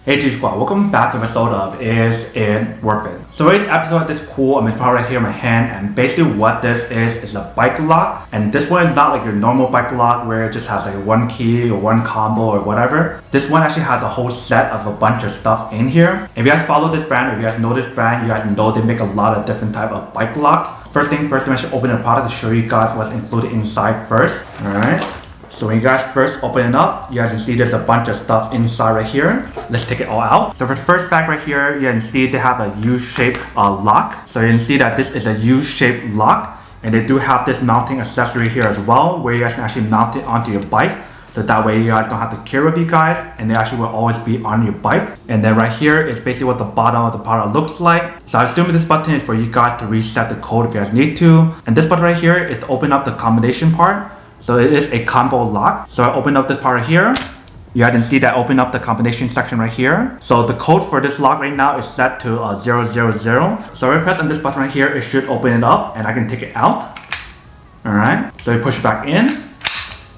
Hey G Squad, welcome back to the episode of Is It Worth It? So today's episode is cool. I'm gonna right here in my hand, and basically what this is a bike lock. And this one is not like your normal bike lock where it just has like one key or one combo or whatever. This one actually has a whole set of a bunch of stuff in here. If you guys follow this brand, or if you guys know this brand, you guys know they make a lot of different type of bike locks. First thing first, I'm actually open the product to show you guys what's included inside first. Alright. So when you guys first open it up, you guys can see there's a bunch of stuff inside right here. Let's take it all out. So for the first bag right here, you can see they have a U-shaped lock. So you can see that this is a U-shaped lock. And they do have this mounting accessory here as well, where you guys can actually mount it onto your bike. So that way you guys don't have to carry with you guys, and they actually will always be on your bike. And then right here is basically what the bottom of the product looks like. So I assume this button is for you guys to reset the code if you guys need to. And this button right here is to open up the combination part. So it is a combo lock. So I open up this part right here. You guys can see that I open up the combination section right here. So the code for this lock right now is set to 000. So when I press on this button right here, it should open it up and I can take it out. Alright, so you push it back in.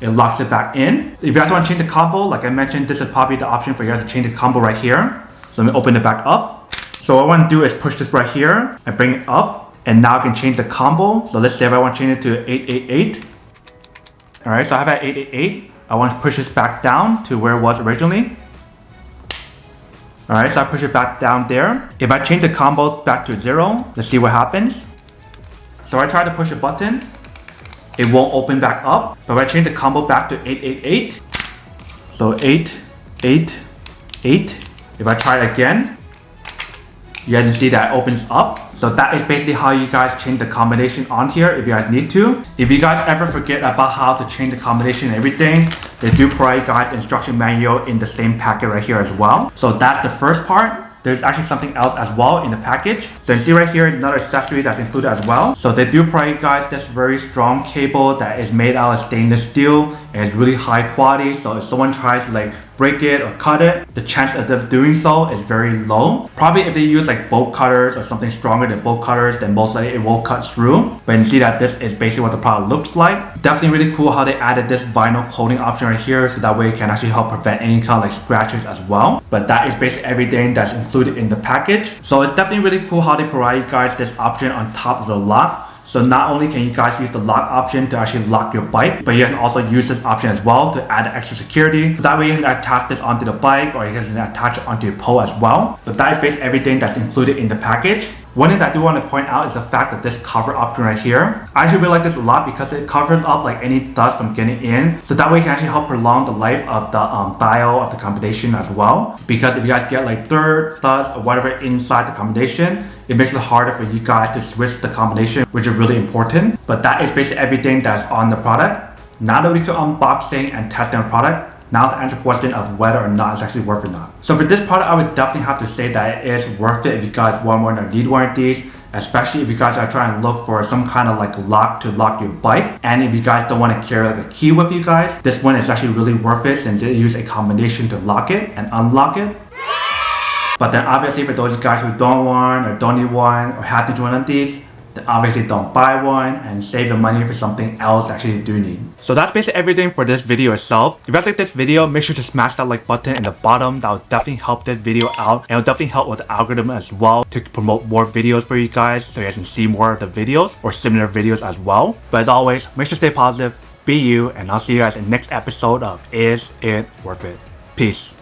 It locks it back in. If you guys want to change the combo, like I mentioned, this is probably the option for you guys to change the combo right here. So let me open it back up. So what I want to do is push this right here and bring it up. And now I can change the combo. So let's say if I want to change it to 888. Alright, so I have at 888. I want to push this back down to where it was originally. Alright, so I push it back down there. If I change the combo back to 0, let's see what happens. So I try to push a button. It won't open back up. But if I change the combo back to 888, so 888. If I try it again, you guys can see that it opens up. So that is basically how you guys change the combination on here if you guys need to. If you guys ever forget about how to change the combination and everything, they do provide you guys instruction manual in the same packet right here as well. So that's the first part. There's actually something else as well in the package. So you can see right here another accessory that's included as well. So they do provide you guys this very strong cable that is made out of stainless steel and it's really high quality. So if someone tries to like break it or cut it, the chance of them doing so is very low. Probably if they use like bolt cutters or something stronger than bolt cutters, then most likely it will cut through. But you can see that this is basically what the product looks like. Definitely really cool how they added this vinyl coating option right here, so that way it can actually help prevent any kind of like scratches as well. But that is basically everything that's included in the package. So it's definitely really cool how they provide you guys this option on top of the lock. So not only can you guys use the lock option to actually lock your bike, but you can also use this option as well to add extra security. So that way you can attach this onto the bike or you can attach it onto your pole as well. But that is basically everything that's included in the package. One thing that I do want to point out is the fact that this cover option right here, I actually really like this a lot because it covers up like any dust from getting in. So that way you can actually help prolong the life of the dial of the combination as well. Because if you guys get like dirt, dust, or whatever inside the combination, it makes it harder for you guys to switch the combination, which is really important. But that is basically everything that's on the product. Now that we can unboxing and testing the product, now to answer the question of whether or not it's actually worth it or not. So for this product, I would definitely have to say that it is worth it if you guys want one or need one of these, especially if you guys are trying to look for some kind of like lock to lock your bike. And if you guys don't want to carry like a key with you guys, this one is actually really worth it since they use a combination to lock it and unlock it. But then obviously for those guys who don't want or don't need one or have to do one of these, then obviously don't buy one and save the money for something else that actually you do need. So that's basically everything for this video itself. If you guys like this video, make sure to smash that like button in the bottom. That will definitely help this video out, and it will definitely help with the algorithm as well to promote more videos for you guys so you guys can see more of the videos or similar videos as well. But as always, make sure to stay positive, be you, and I'll see you guys in the next episode of Is It Worth It? Peace.